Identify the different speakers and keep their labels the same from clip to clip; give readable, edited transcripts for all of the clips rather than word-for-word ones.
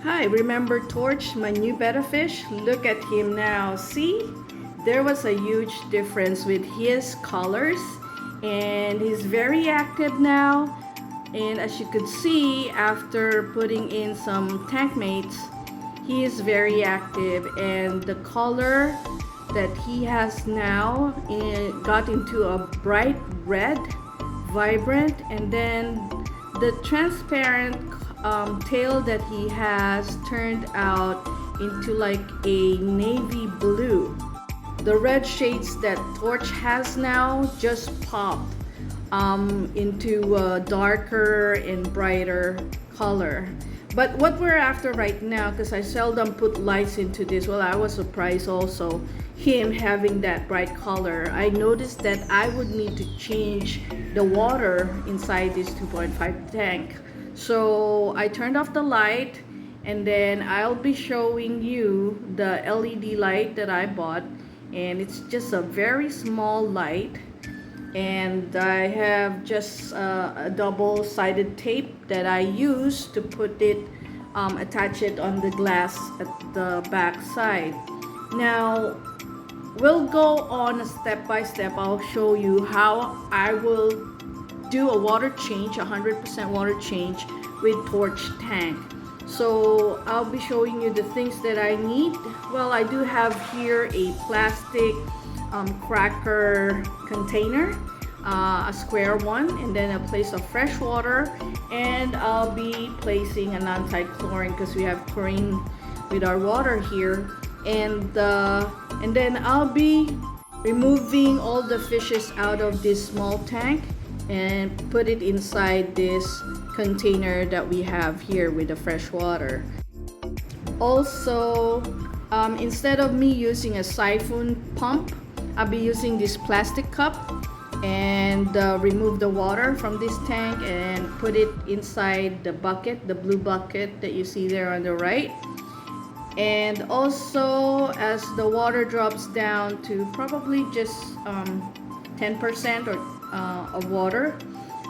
Speaker 1: Hi, remember Torch, my new betta fish? Look at him now. See? There was a huge difference with his colors, and he's very active now. And as you could see, after putting in some tank mates, he is very active, and the color that he has now got into a bright red, vibrant, and then the transparent tail that he has turned out into like a navy blue. The red shades that Torch has now just popped into a darker and brighter color. But what we're after right now, because I seldom put lights into this, well, I was surprised also him having that bright color. I noticed that I would need to change the water inside this 2.5 tank. So I turned off the light, and then I'll be showing you the LED light that I bought, and it's just a very small light, and I have just a double-sided tape that I use to put it attach it on the glass at the back side. Now we'll go on a step by step. I'll show you how I will do a water change, 100% water change with Torch tank. So I'll be showing you the things that I need. Well, I do have here a plastic cracker container, a square one, and then a place of fresh water, and I'll be placing an anti-chlorine because we have chlorine with our water here, and then I'll be removing all the fishes out of this small tank and put it inside this container that we have here with the fresh water. Also, instead of me using a siphon pump, I'll be using this plastic cup and remove the water from this tank and put it inside the bucket, the blue bucket that you see there on the right. And also, as the water drops down to probably just 10% of water,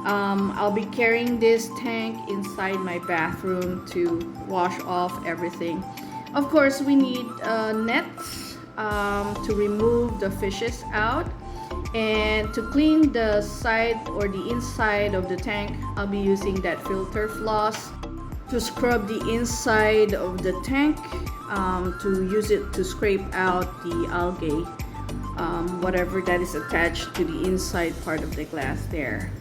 Speaker 1: I'll be carrying this tank inside my bathroom to wash off everything. Of course, we need nets to remove the fishes out, and to clean the side or the inside of the tank, I'll be using that filter floss to scrub the inside of the tank, to use it to scrape out the algae, whatever that is attached to the inside part of the glass there.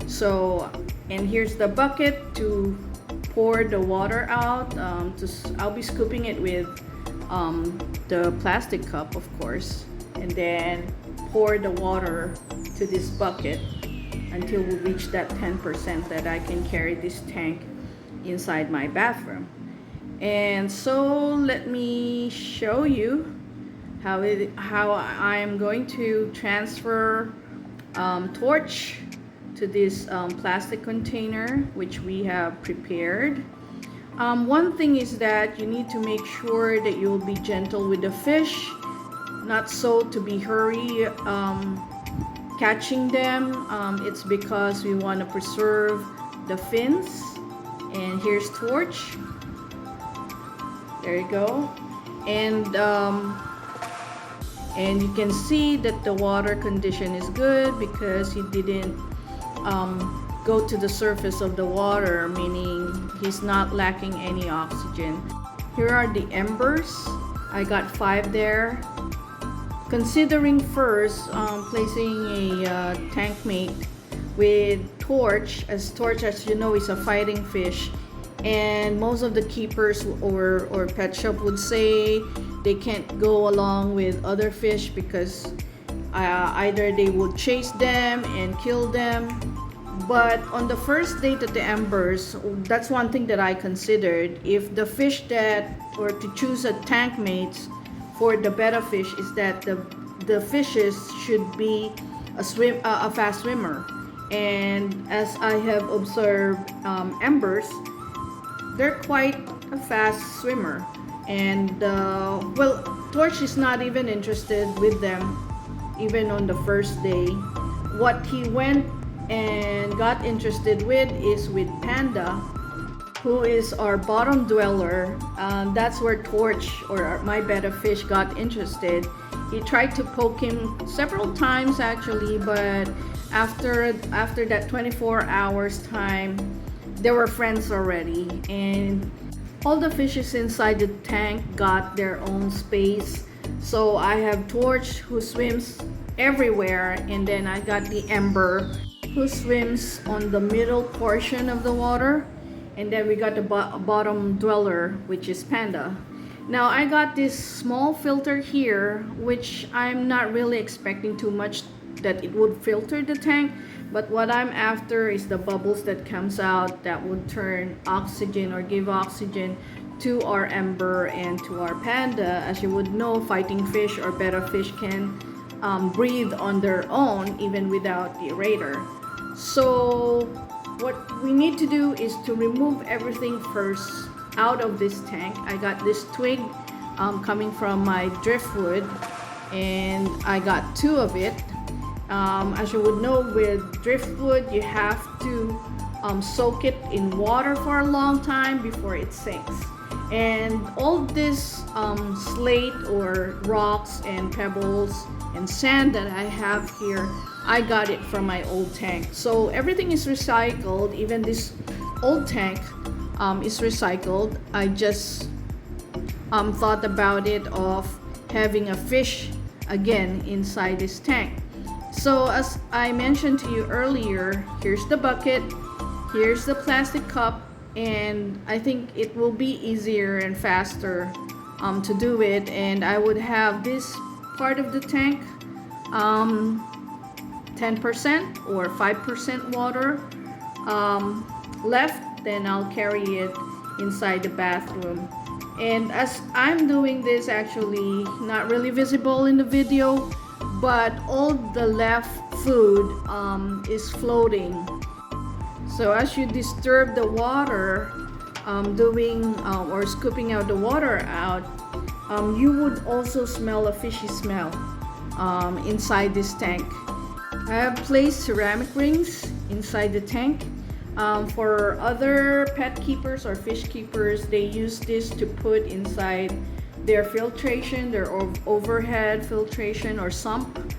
Speaker 1: So, and here's the bucket to pour the water out. I'll be scooping it with the plastic cup, of course, and then pour the water to this bucket until we reach that 10% that I can carry this tank inside my bathroom. And so let me show you how I am going to transfer Torch to this plastic container which we have prepared. One thing is that you need to make sure that you'll be gentle with the fish, not so to be hurry catching them. It's because we want to preserve the fins. And here's Torch. There you go. And you can see that the water condition is good because he didn't go to the surface of the water, meaning he's not lacking any oxygen. Here are the embers. I got 5 there. Considering first placing a tank mate with Torch, as you know, is a fighting fish, and most of the keepers or pet shop would say they can't go along with other fish because either they would chase them and kill them. But on the first date at the embers, that's one thing that I considered. If the fish or to choose a tank mate for the betta fish, is that the fishes should be a fast swimmer. And as I have observed, embers, they're quite a fast swimmer. And well, Torch is not even interested with them even on the first day. What he went and got interested with is with Panda. who is our bottom dweller. That's where Torch or my Betta fish got interested. He tried to poke him several times actually, but after that 24 hours time, they were friends already, and all the fishes inside the tank got their own space. So I have Torch who swims everywhere, and then I got the Ember who swims on the middle portion of the water, and then we got the bottom dweller, which is Panda. Now I got this small filter here, which I'm not really expecting too much that it would filter the tank, but what I'm after is the bubbles that comes out that would turn oxygen or give oxygen to our Ember and to our Panda. As you would know, fighting fish or Betta fish can breathe on their own even without the aerator. So what we need to do is to remove everything first out of this tank. I got this twig coming from my driftwood, and I got 2 of it. As you would know, with driftwood you have to soak it in water for a long time before it sinks. And all this slate or rocks and pebbles and sand that I have here, I got it from my old tank. So everything is recycled. Even this old tank is recycled. I just thought about it of having a fish again inside this tank. So as I mentioned to you earlier, here's the bucket, here's the plastic cup, and I think it will be easier and faster to do it. And I would have this part of the tank 10% or 5% water left, then I'll carry it inside the bathroom. And as I'm doing this, actually not really visible in the video, but all the left food is floating. So as you disturb the water, or scooping out the water out, you would also smell a fishy smell inside this tank. I have placed ceramic rings inside the tank. For other pet keepers or fish keepers, they use this to put inside their filtration, their overhead filtration or sump.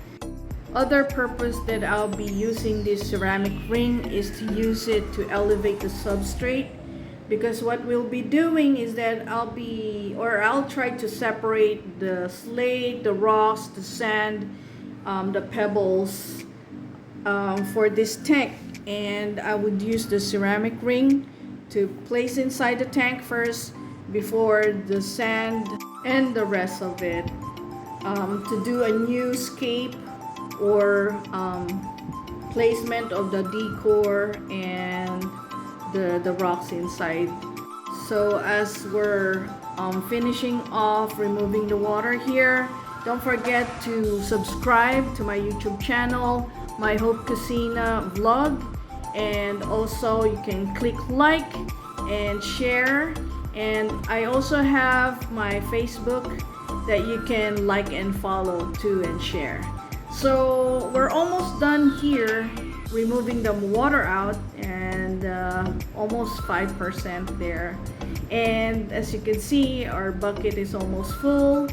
Speaker 1: Other purpose that I'll be using this ceramic ring is to use it to elevate the substrate, because what we'll be doing is that I'll try to separate the slate, the rocks, the sand, the pebbles for this tank. And I would use the ceramic ring to place inside the tank first before the sand and the rest of it, to do a new scape or placement of the decor and the rocks inside. So as we're finishing off removing the water here, don't forget to subscribe to my YouTube channel, My Hope Casina vlog, and also you can click like and share. And I also have my Facebook that you can like and follow too and share. So we're almost done here removing the water out, and almost 5% there. And as you can see, our bucket is almost full,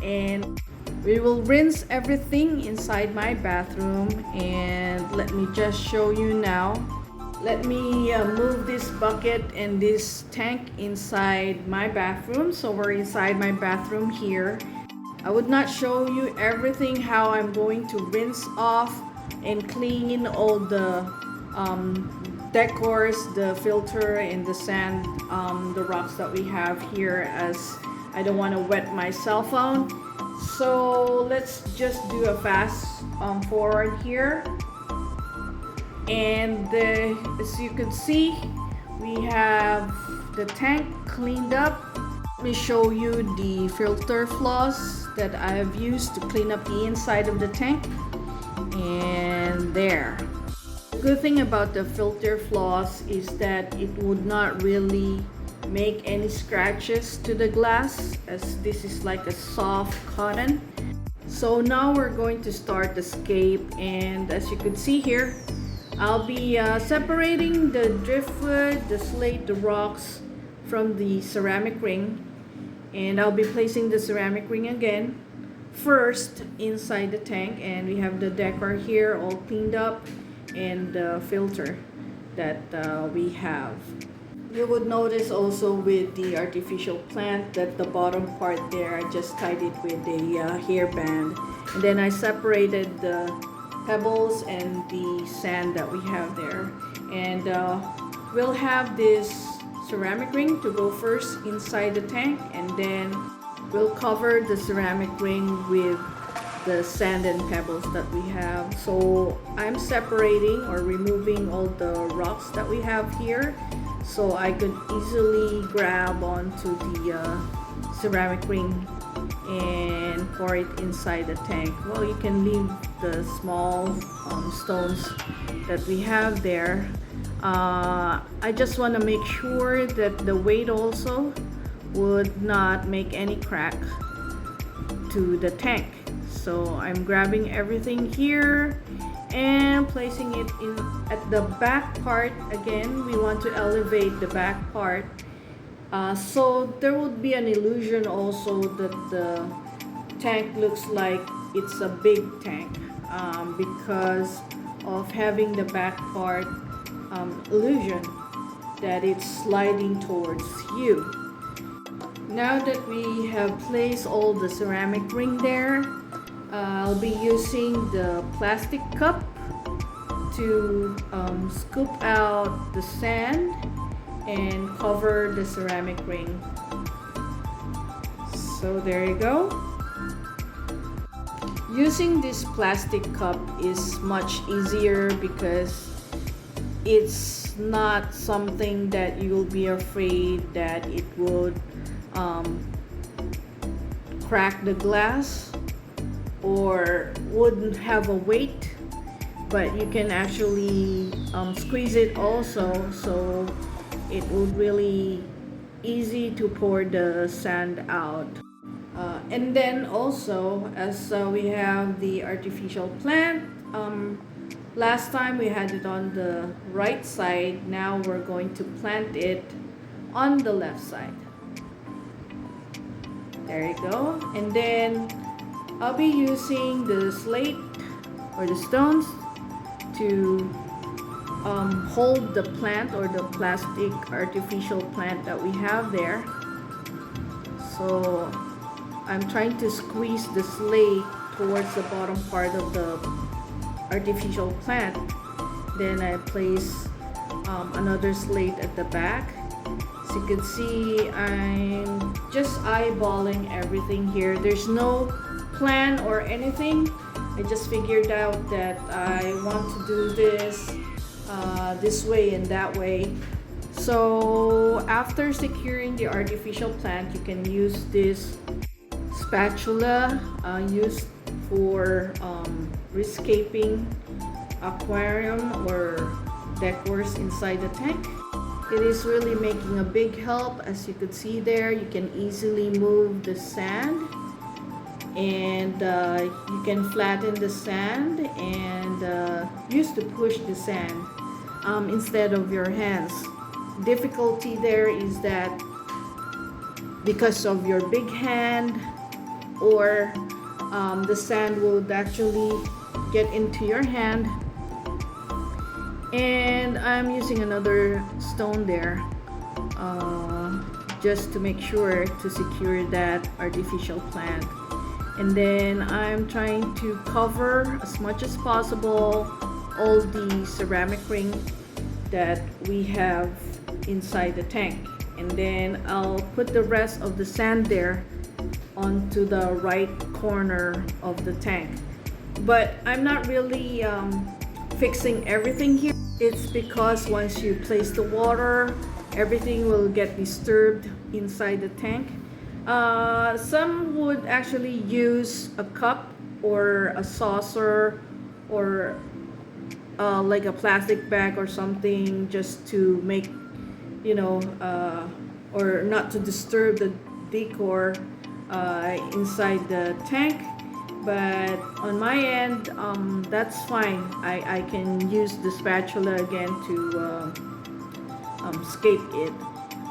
Speaker 1: and we will rinse everything inside my bathroom. And let me just show you now. Let me move this bucket and this tank inside my bathroom. So we're inside my bathroom here. I would not show you everything how I'm going to rinse off and clean all the decors, the filter and the sand, the rocks that we have here, as I don't want to wet my cell phone. So let's just do a fast forward here. And as you can see, we have the tank cleaned up. Let me show you the filter floss that I have used to clean up the inside of the tank. And there. The good thing about the filter floss is that it would not really make any scratches to the glass, as this is like a soft cotton. So now we're going to start the scape, and as you can see here, I'll be separating the driftwood, the slate, the rocks from the ceramic ring, and I'll be placing the ceramic ring again first inside the tank. And we have the decor here all cleaned up, and the filter that we have. You would notice also with the artificial plant that the bottom part there, I just tied it with a hairband, and then I separated the pebbles and the sand that we have there. And we'll have this ceramic ring to go first inside the tank, and then we'll cover the ceramic ring with the sand and pebbles that we have. So I'm separating or removing all the rocks that we have here, so I could easily grab onto the ceramic ring and pour it inside the tank. Well, you can leave the small stones that we have there. I just want to make sure that the weight also would not make any crack to the tank. So I'm grabbing everything here and placing it in at the back part. Again, we want to elevate the back part, so there would be an illusion also that the tank looks like it's a big tank, because of having the back part illusion that it's sliding towards you. Now that we have placed all the ceramic ring there, I'll be using the plastic cup to scoop out the sand and cover the ceramic ring. So there you go. Using this plastic cup is much easier because it's not something that you'll be afraid that it would crack the glass or wouldn't have a weight, but you can actually squeeze it also, so it would really easy to pour the sand out. And then also, as we have the artificial plant, last time we had it on the right side, now we're going to plant it on the left side. There you go. And then I'll be using the slate or the stones to hold the plant or the plastic artificial plant that we have there. So I'm trying to squeeze the slate towards the bottom part of the artificial plant. Then I place another slate at the back. As you can see, I'm just eyeballing everything here. There's no plan or anything. I just figured out that I want to do this way and that way. So after securing the artificial plant, you can use this spatula used for rescaping aquarium or decors inside the tank. It is really making a big help. As you could see there, you can easily move the sand, and you can flatten the sand and use to push the sand instead of your hands. Difficulty there is that because of your big hand, or the sand would actually get into your hand. And I'm using another stone there just to make sure to secure that artificial plant. And then I'm trying to cover as much as possible all the ceramic ring that we have inside the tank. And then I'll put the rest of the sand there onto the right corner of the tank. But I'm not really fixing everything here. It's because once you place the water, everything will get disturbed inside the tank. Some would actually use a cup or a saucer or like a plastic bag or something, just to make, or not to disturb the decor inside the tank. but on my end, that's fine. I can use the spatula again to scape it.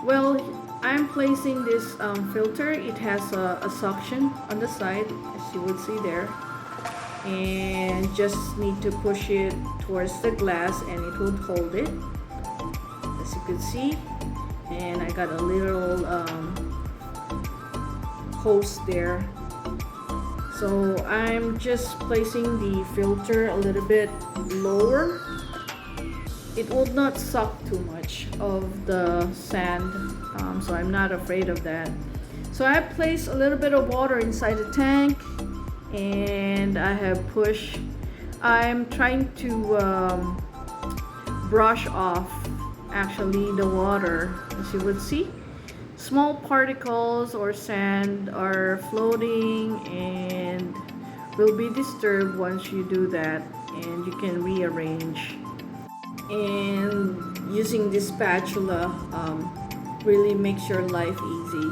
Speaker 1: Well, I'm placing this filter. It has a suction on the side, as you would see there, and just need to push it towards the glass and it would hold it, as you can see. And I got a little hose there, so I'm just placing the filter a little bit lower. It will not suck too much of the sand, so I'm not afraid of that. So I placed a little bit of water inside the tank, and I have pushed. I'm trying to brush off actually the water. As you would see, small particles or sand are floating and will be disturbed once you do that, and you can rearrange. And using this spatula really makes your life easy.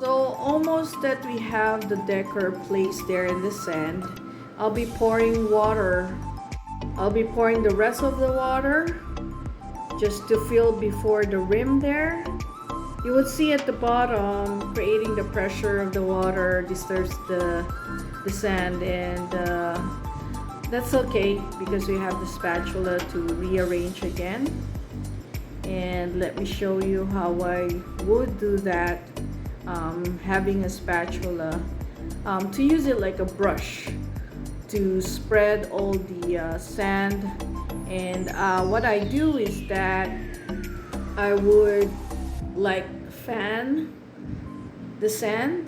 Speaker 1: So almost that we have the decor placed there in the sand. I'll be pouring water. I'll be pouring the rest of the water just to fill before the rim there. You would see at the bottom, creating the pressure of the water disturbs the sand, and that's okay because we have the spatula to rearrange again. And let me show you how I would do that, having a spatula, to use it like a brush to spread all the sand. And what I do is that I would like fan the sand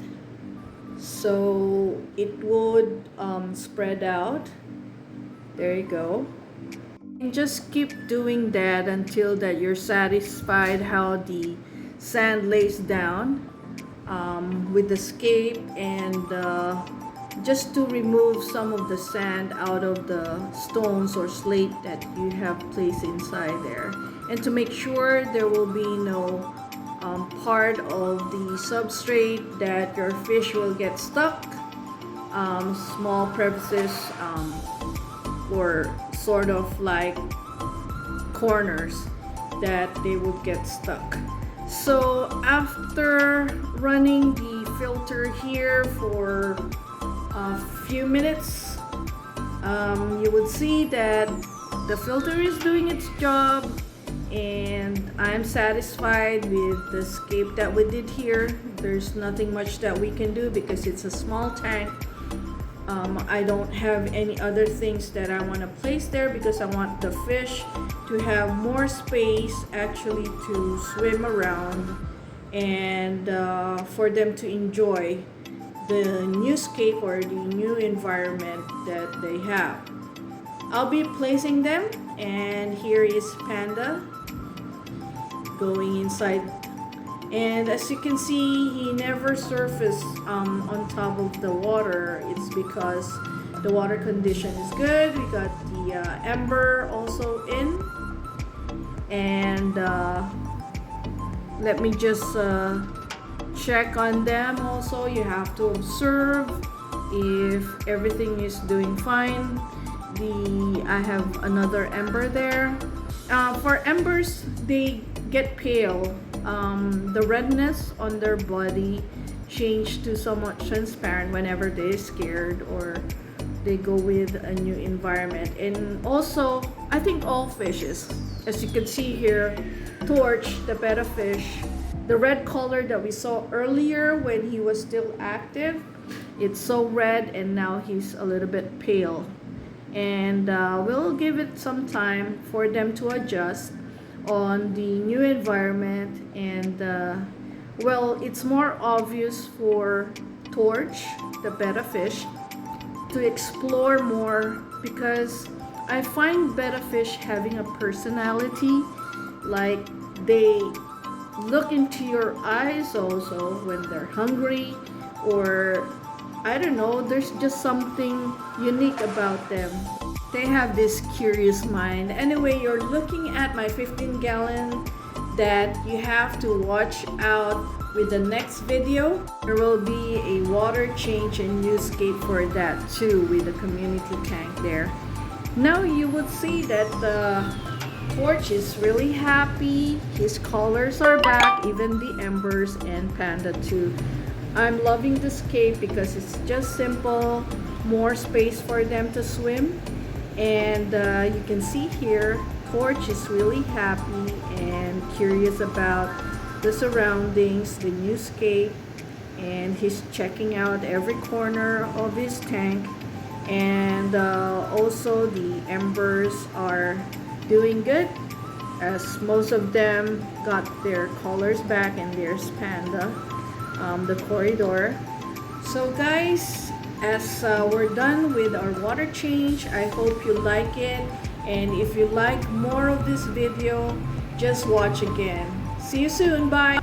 Speaker 1: so it would spread out. There you go. And just keep doing that until that you're satisfied how the sand lays down with the scape, and just to remove some of the sand out of the stones or slate that you have placed inside there, and to make sure there will be no part of the substrate that your fish will get stuck, small crevices, or sort of like corners that they would get stuck. So after running the filter here for a few minutes, you would see that the filter is doing its job, and I'm satisfied with the scape that we did here. There's nothing much that we can do because it's a small tank. I don't have any other things that I want to place there because I want the fish to have more space actually to swim around, and for them to enjoy the new scape or the new environment that they have. I'll be placing them, and here is Panda going inside. And as you can see, he never surfaced on top of the water. It's because the water condition is good. We got the ember also in. And let me just check on them also. You have to observe if everything is doing fine. I have another ember there. For embers, they get pale. The redness on their body change to somewhat transparent whenever they're scared or they go with a new environment. And also, I think all fishes, as you can see here, Torch, the betta fish, the red color that we saw earlier when he was still active, it's so red, and now he's a little bit pale. And we'll give it some time for them to adjust on the new environment. And well, it's more obvious for Torch, the betta fish, to explore more, because I find betta fish having a personality, like they look into your eyes also when they're hungry, or I don't know, there's just something unique about them. They have this curious mind. Anyway, you're looking at my 15-gallon that you have to watch out with the next video. There will be a water change and new skate for that too, with the community tank there. Now you would see that the Torch is really happy. His colors are back, even the embers and Panda too. I'm loving this cave because it's just simple, more space for them to swim. And you can see here, Torch is really happy and curious about the surroundings, the new scape, and he's checking out every corner of his tank. And also the embers are doing good, as most of them got their colors back, and there's Panda, the corridor. So guys, as we're done with our water change, I hope you like it, and if you like more of this video, just watch again. See you soon. Bye.